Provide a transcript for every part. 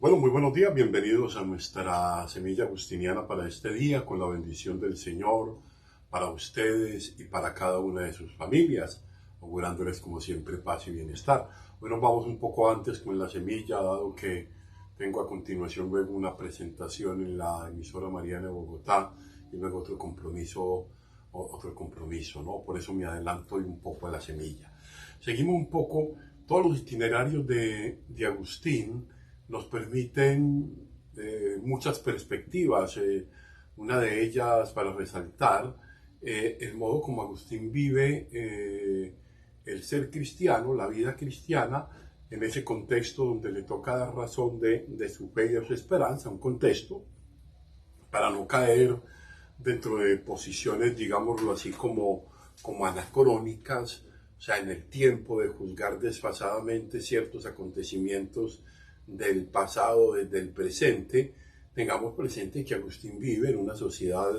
Bueno, muy buenos días, bienvenidos a nuestra semilla agustiniana para este día, con la bendición del Señor para ustedes y para cada una de sus familias, augurándoles como siempre paz y bienestar. Hoy nos vamos un poco antes con la semilla, dado que tengo a continuación luego una presentación en la emisora Mariana de Bogotá y luego otro compromiso, ¿no? Por eso me adelanto un poco a la semilla. Seguimos un poco todos los itinerarios de Agustín. Nos permiten muchas perspectivas, una de ellas para resaltar el modo como Agustín vive el ser cristiano, la vida cristiana, en ese contexto donde le toca dar razón de su fe y de su esperanza, un contexto para no caer dentro de posiciones, digámoslo así, como anacrónicas, o sea, en el tiempo de juzgar desfasadamente ciertos acontecimientos del pasado, desde el presente. Tengamos presente que Agustín vive en una sociedad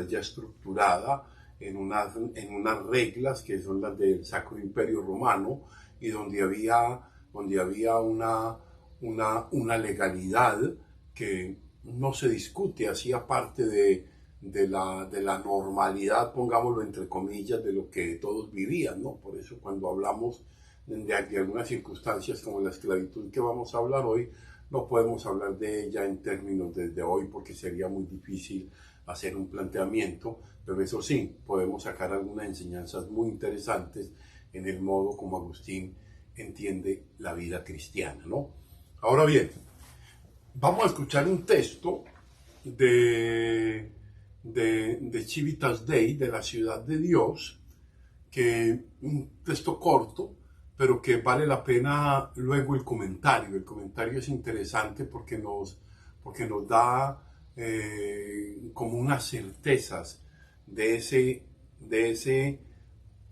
ya estructurada, en unas reglas que son las del Sacro Imperio Romano, y donde había una legalidad que no se discute, hacía parte de la normalidad, pongámoslo entre comillas, de lo que todos vivían, ¿no? Por eso cuando hablamos de algunas circunstancias como la esclavitud que vamos a hablar hoy, no podemos hablar de ella en términos desde hoy porque sería muy difícil hacer un planteamiento, pero eso sí, podemos sacar algunas enseñanzas muy interesantes en el modo como Agustín entiende la vida cristiana, ¿no? Ahora bien, vamos a escuchar un texto de Civitas Dei, de la Ciudad de Dios, que un texto corto, pero que vale la pena luego el comentario. El comentario es interesante porque nos da como unas certezas de ese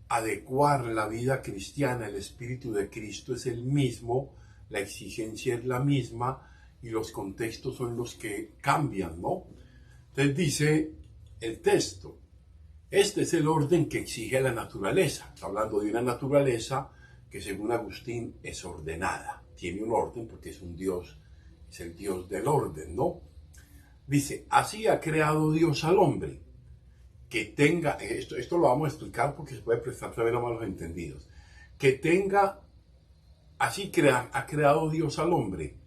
adecuar la vida cristiana. El espíritu de Cristo es el mismo, la exigencia es la misma y los contextos son los que cambian, ¿no? Entonces dice el texto: este es el orden que exige la naturaleza. Está hablando de una naturaleza que, según Agustín, es ordenada. Tiene un orden porque es un Dios, es el Dios del orden, ¿no? Dice: así ha creado Dios al hombre, que tenga, esto lo vamos a explicar porque se puede prestar también a malos entendidos, que tenga, ha creado Dios al hombre,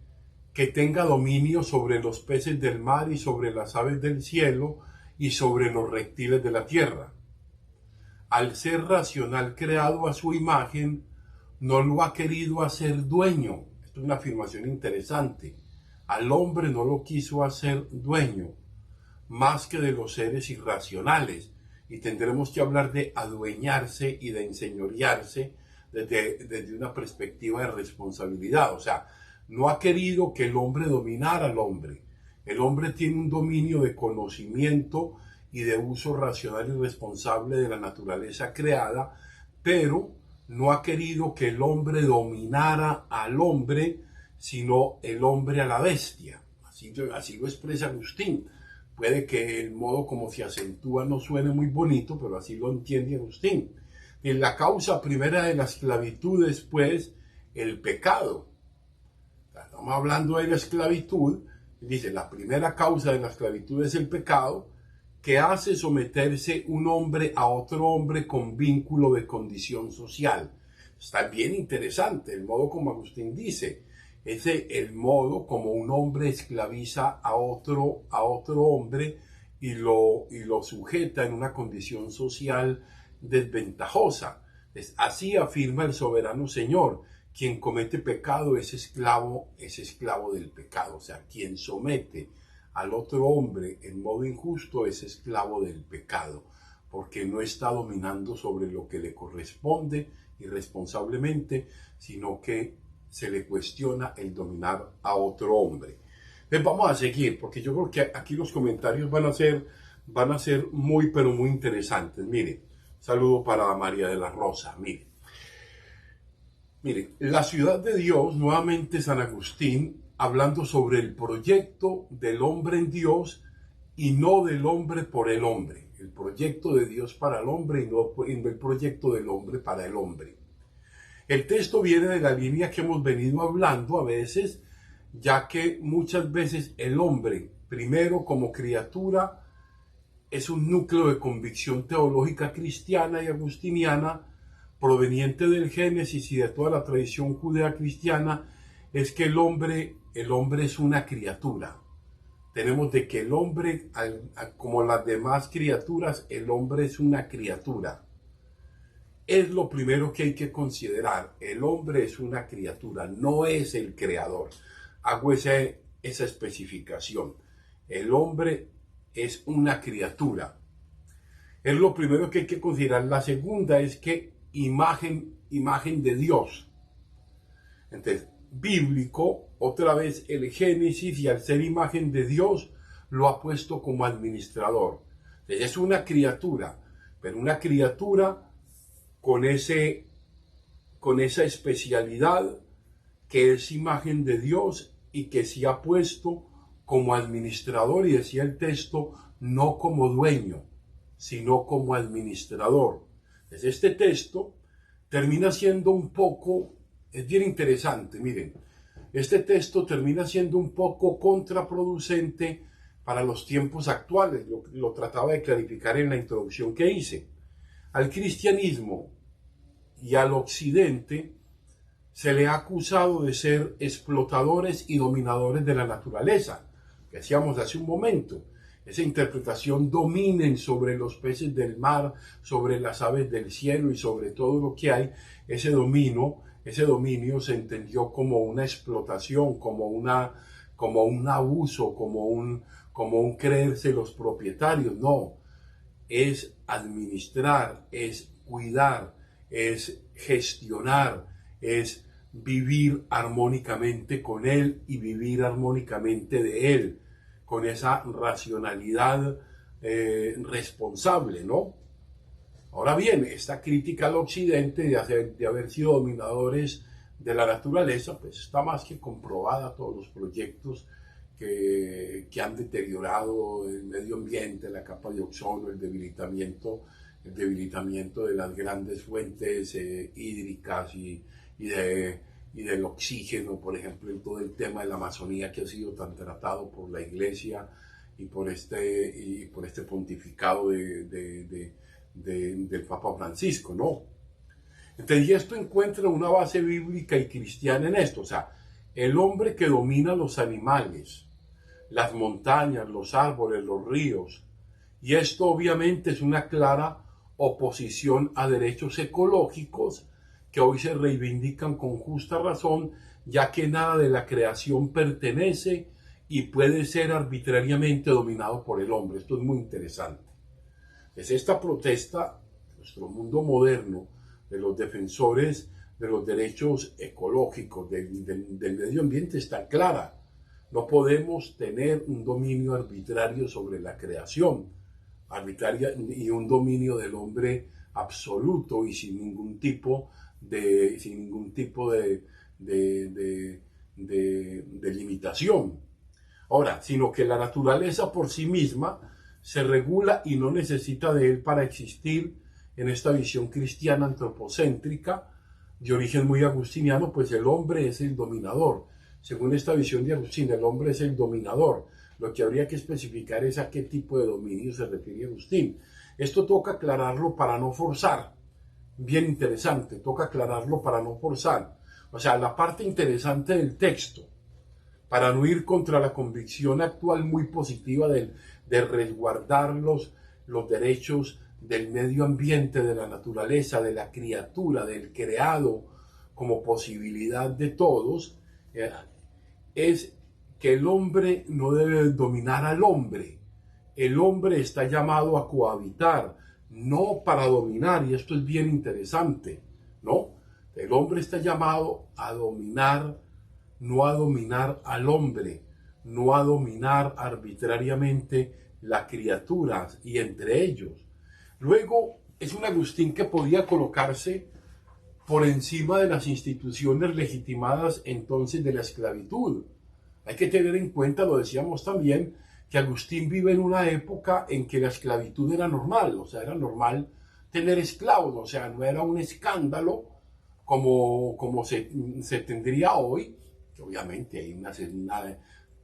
que tenga dominio sobre los peces del mar y sobre las aves del cielo y sobre los reptiles de la tierra. Al ser racional creado a su imagen, no lo ha querido hacer dueño. Esto es una afirmación interesante. Al hombre no lo quiso hacer dueño, más que de los seres irracionales. Y tendremos que hablar de adueñarse y de enseñorearse desde una perspectiva de responsabilidad. O sea, no ha querido que el hombre dominara al hombre. El hombre tiene un dominio de conocimiento y de uso racional y responsable de la naturaleza creada, pero no ha querido que el hombre dominara al hombre, sino el hombre a la bestia. Así lo expresa Agustín. Puede que el modo como se acentúa no suene muy bonito, pero así lo entiende Agustín. En la causa primera de la esclavitud es, pues, el pecado. Estamos hablando de la esclavitud. Dice: la primera causa de la esclavitud es el pecado, que hace someterse un hombre a otro hombre con vínculo de condición social. Está bien interesante el modo como Agustín dice. Es el modo como un hombre esclaviza a otro hombre y lo sujeta en una condición social desventajosa. Así afirma el soberano Señor: quien comete pecado es esclavo del pecado. O sea, quien somete al otro hombre en modo injusto es esclavo del pecado, porque no está dominando sobre lo que le corresponde irresponsablemente, sino que se le cuestiona el dominar a otro hombre. Entonces vamos a seguir, porque yo creo que aquí los comentarios van a ser muy, pero muy interesantes. Mire, saludo para María de la Rosa. Mire, la ciudad de Dios, nuevamente San Agustín, hablando sobre el proyecto del hombre en Dios y no del hombre por el hombre. El proyecto de Dios para el hombre y no el proyecto del hombre para el hombre. El texto viene de la línea que hemos venido hablando a veces ya que muchas veces el hombre, primero como criatura, es un núcleo de convicción teológica cristiana y agustiniana proveniente del Génesis y de toda la tradición judeo-cristiana, es que el hombre es una criatura. Tenemos de que el hombre, como las demás criaturas, el hombre es una criatura. Es lo primero que hay que considerar. El hombre es una criatura, no es el creador. Hago esa especificación. El hombre es una criatura. Es lo primero que hay que considerar. La segunda es que imagen de Dios. Entonces, bíblico, otra vez el Génesis, y al ser imagen de Dios, lo ha puesto como administrador. Entonces, es una criatura, pero una criatura con esa especialidad que es imagen de Dios y que se ha puesto como administrador, y decía el texto, no como dueño, sino como administrador. Entonces, este texto termina siendo un poco, es bien interesante, miren, este texto termina siendo un poco contraproducente para los tiempos actuales. Lo trataba de clarificar en la introducción que hice. Al cristianismo y al occidente se le ha acusado de ser explotadores y dominadores de la naturaleza, que decíamos hace un momento. Esa interpretación dominen sobre los peces del mar, sobre las aves del cielo y sobre todo lo que hay. Ese dominio se entendió como una explotación, como un abuso, como un creerse los propietarios. No, es administrar, es cuidar, es gestionar, es vivir armónicamente con él y vivir armónicamente de él, con esa racionalidad responsable, ¿no? Ahora bien, esta crítica al occidente de haber sido dominadores de la naturaleza, pues está más que comprobada. Todos los proyectos que han deteriorado el medio ambiente, la capa de ozono, el debilitamiento de las grandes fuentes hídricas y del oxígeno, por ejemplo, en todo el tema de la Amazonía, que ha sido tan tratado por la Iglesia y por este pontificado del Papa Francisco, ¿no? Entonces, y esto encuentra una base bíblica y cristiana en esto. O sea, el hombre que domina los animales, las montañas, los árboles, los ríos, y esto obviamente es una clara oposición a derechos ecológicos que hoy se reivindican con justa razón, ya que nada de la creación pertenece y puede ser arbitrariamente dominado por el hombre. Esto es muy interesante. Es esta protesta de nuestro mundo moderno, de los defensores de los derechos ecológicos, del medio ambiente, está clara. No podemos tener un dominio arbitrario sobre la creación, arbitraria, y un dominio del hombre absoluto y sin ningún tipo de limitación. Ahora, sino que la naturaleza por sí misma se regula y no necesita de él para existir. En esta visión cristiana antropocéntrica de origen muy agustiniano, pues el hombre es el dominador. Según esta visión de Agustín, el hombre es el dominador. Lo que habría que especificar es a qué tipo de dominio se refiere Agustín. Esto toca aclararlo para no forzar. Bien interesante, toca aclararlo para no forzar. O sea, la parte interesante del texto, para no ir contra la convicción actual muy positiva de resguardar los derechos del medio ambiente, de la naturaleza, de la criatura, del creado, como posibilidad de todos, es que el hombre no debe dominar al hombre. El hombre está llamado a cohabitar, no para dominar, y esto es bien interesante, ¿no? El hombre está llamado a dominar, no a dominar al hombre, no a dominar arbitrariamente las criaturas y entre ellos. Luego, es un Agustín que podía colocarse por encima de las instituciones legitimadas entonces de la esclavitud. Hay que tener en cuenta, lo decíamos también, que Agustín vive en una época en que la esclavitud era normal, o sea, era normal tener esclavos, o sea, no era un escándalo como se tendría hoy que obviamente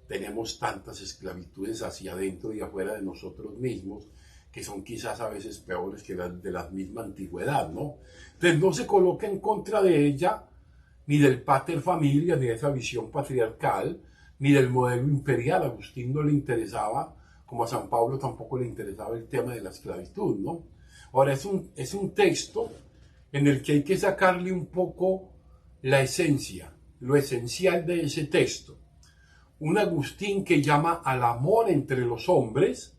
tenemos tantas esclavitudes hacia adentro y afuera de nosotros mismos, que son quizás a veces peores que las de la misma antigüedad, ¿no? Entonces no se coloca en contra de ella, ni del pater familia, ni de esa visión patriarcal, ni del modelo imperial. A Agustín no le interesaba, como a San Pablo tampoco le interesaba el tema de la esclavitud, ¿no? Ahora, es un texto en el que hay que sacarle un poco la esencia, lo esencial de ese texto. Un Agustín que llama al amor entre los hombres,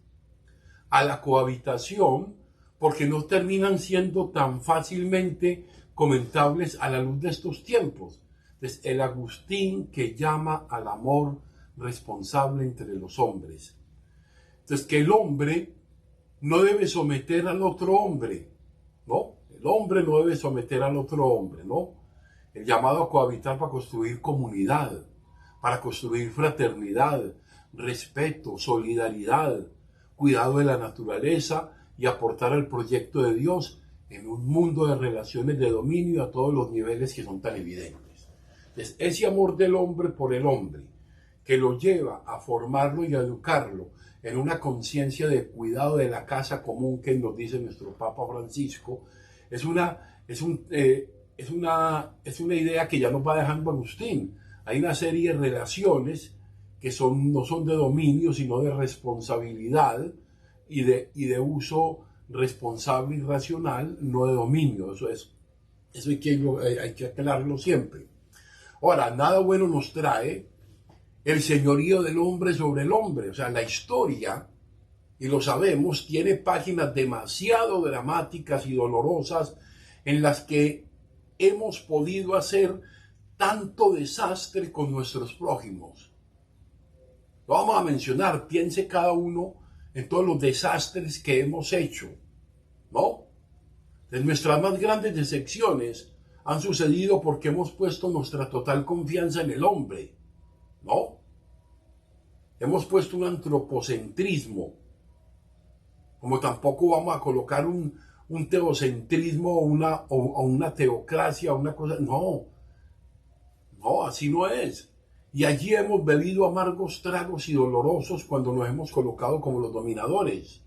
a la cohabitación, porque no terminan siendo tan fácilmente comentables a la luz de estos tiempos. Entonces, el Agustín que llama al amor responsable entre los hombres. Entonces, que el hombre no debe someter al otro hombre, ¿no? El hombre no debe someter al otro hombre, ¿no? El llamado a cohabitar para construir comunidad, para construir fraternidad, respeto, solidaridad, cuidado de la naturaleza y aportar al proyecto de Dios en un mundo de relaciones de dominio a todos los niveles que son tan evidentes. Entonces, ese amor del hombre por el hombre, que lo lleva a formarlo y a educarlo en una conciencia de cuidado de la casa común que nos dice nuestro Papa Francisco, es una idea que ya nos va dejando Agustín. Hay una serie de relaciones que no son de dominio, sino de responsabilidad y de uso responsable y racional, no de dominio. Eso hay que aclararlo siempre. Ahora, nada bueno nos trae el señorío del hombre sobre el hombre. O sea, la historia, y lo sabemos, tiene páginas demasiado dramáticas y dolorosas en las que hemos podido hacer tanto desastre con nuestros prójimos. Lo vamos a mencionar, piense cada uno en todos los desastres que hemos hecho, ¿no? Entonces, nuestras más grandes decepciones han sucedido porque hemos puesto nuestra total confianza en el hombre, ¿no? Hemos puesto un antropocentrismo, como tampoco vamos a colocar un teocentrismo o una teocracia, una cosa, no, así no es. Y allí hemos bebido amargos tragos y dolorosos cuando nos hemos colocado como los dominadores.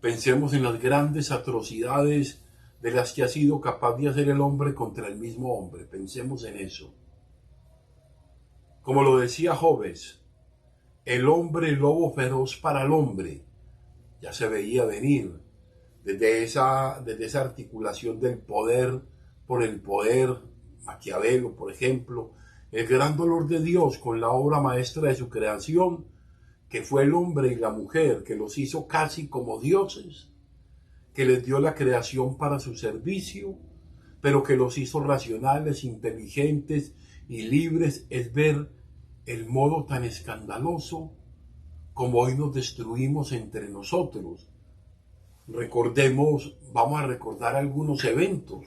Pensemos en las grandes atrocidades de las que ha sido capaz de hacer el hombre contra el mismo hombre. Pensemos en eso. Como lo decía Hobbes, el hombre lobo feroz para el hombre. Ya se veía venir desde esa articulación del poder por el poder, Maquiavelo, por ejemplo, el gran dolor de Dios con la obra maestra de su creación, que fue el hombre y la mujer, que los hizo casi como dioses, que les dio la creación para su servicio, pero que los hizo racionales, inteligentes y libres, es ver el modo tan escandaloso como hoy nos destruimos entre nosotros. Recordemos, vamos a recordar algunos eventos,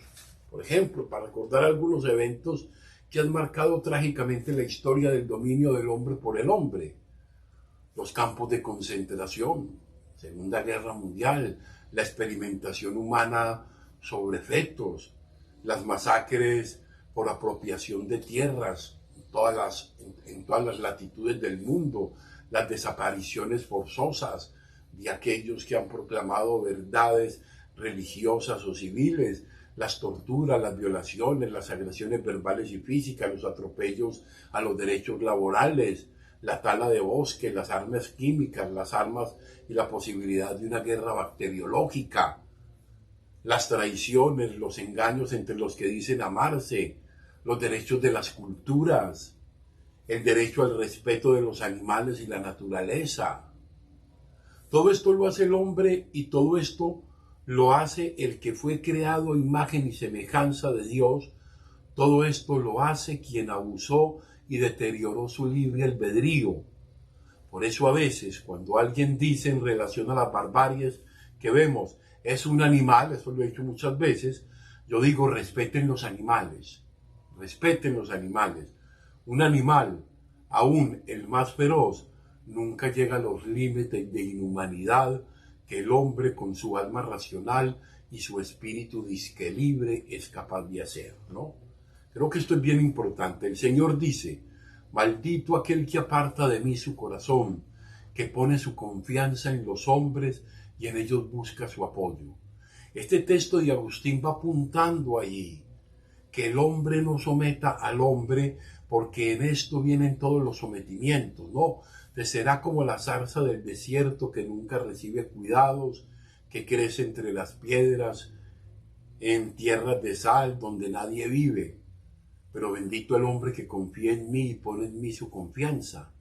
por ejemplo, para recordar algunos eventos que han marcado trágicamente la historia del dominio del hombre por el hombre. Los campos de concentración, Segunda Guerra Mundial, la experimentación humana sobre fetos, las masacres por apropiación de tierras en todas las latitudes del mundo, las desapariciones forzosas de aquellos que han proclamado verdades religiosas o civiles, las torturas, las violaciones, las agresiones verbales y físicas, los atropellos a los derechos laborales, la tala de bosques, las armas químicas, las armas y la posibilidad de una guerra bacteriológica, las traiciones, los engaños entre los que dicen amarse, los derechos de las culturas, el derecho al respeto de los animales y la naturaleza. Todo esto lo hace el hombre y todo esto lo hace el que fue creado a imagen y semejanza de Dios. Todo esto lo hace quien abusó y deterioró su libre albedrío. Por eso a veces cuando alguien dice en relación a las barbaries que vemos, es un animal, eso lo he dicho muchas veces, yo digo respeten los animales, respeten los animales. Un animal, aún el más feroz, nunca llega a los límites de inhumanidad que el hombre con su alma racional y su espíritu disque libre es capaz de hacer, ¿no? Creo que esto es bien importante. El Señor dice, maldito aquel que aparta de mí su corazón, que pone su confianza en los hombres y en ellos busca su apoyo. Este texto de Agustín va apuntando allí que el hombre no someta al hombre, porque en esto vienen todos los sometimientos, ¿no? Te será como la zarza del desierto que nunca recibe cuidados, que crece entre las piedras, en tierras de sal donde nadie vive. Pero bendito el hombre que confía en mí y pone en mí su confianza.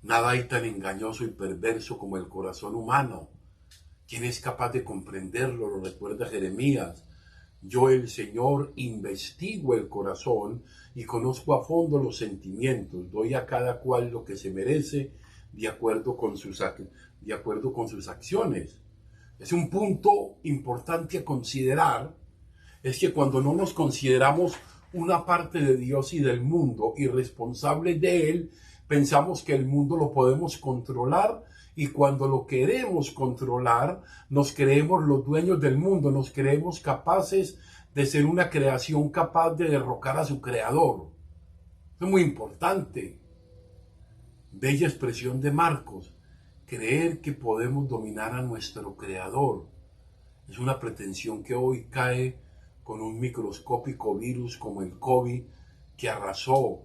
Nada hay tan engañoso y perverso como el corazón humano. ¿Quién es capaz de comprenderlo? Lo recuerda Jeremías. Yo, el Señor, investigo el corazón y conozco a fondo los sentimientos. Doy a cada cual lo que se merece de acuerdo con sus acciones. Es un punto importante a considerar. Es que cuando no nos consideramos una parte de Dios y del mundo y responsables de Él, pensamos que el mundo lo podemos controlar, y cuando lo queremos controlar, nos creemos los dueños del mundo, nos creemos capaces de ser una creación capaz de derrocar a su creador. Eso es muy importante. Bella expresión de Marcos. Creer que podemos dominar a nuestro creador es una pretensión que hoy cae con un microscópico virus como el COVID, que arrasó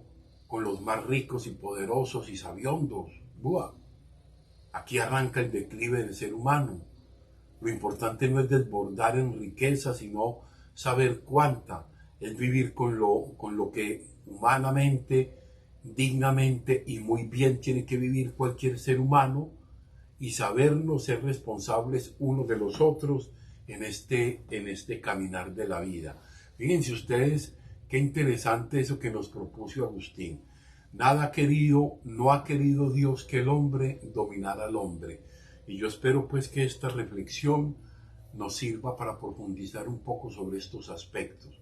con los más ricos y poderosos y sabiondos. ¡Buah! Aquí arranca el declive del ser humano. Lo importante no es desbordar en riqueza, sino saber cuánta. Es vivir con lo que humanamente, dignamente y muy bien tiene que vivir cualquier ser humano, y sabernos ser responsables unos de los otros en este caminar de la vida. Fíjense ustedes qué interesante eso que nos propuso Agustín. No ha querido Dios que el hombre dominara al hombre. Y yo espero pues que esta reflexión nos sirva para profundizar un poco sobre estos aspectos.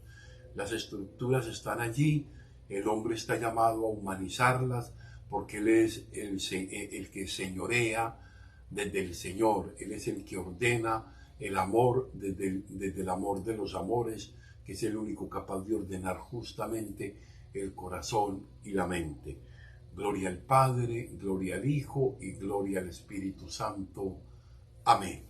Las estructuras están allí, el hombre está llamado a humanizarlas, porque él es el que señorea desde el Señor. Él es el que ordena el amor desde el amor de los amores, que es el único capaz de ordenar justamente el corazón y la mente. Gloria al Padre, gloria al Hijo y gloria al Espíritu Santo. Amén.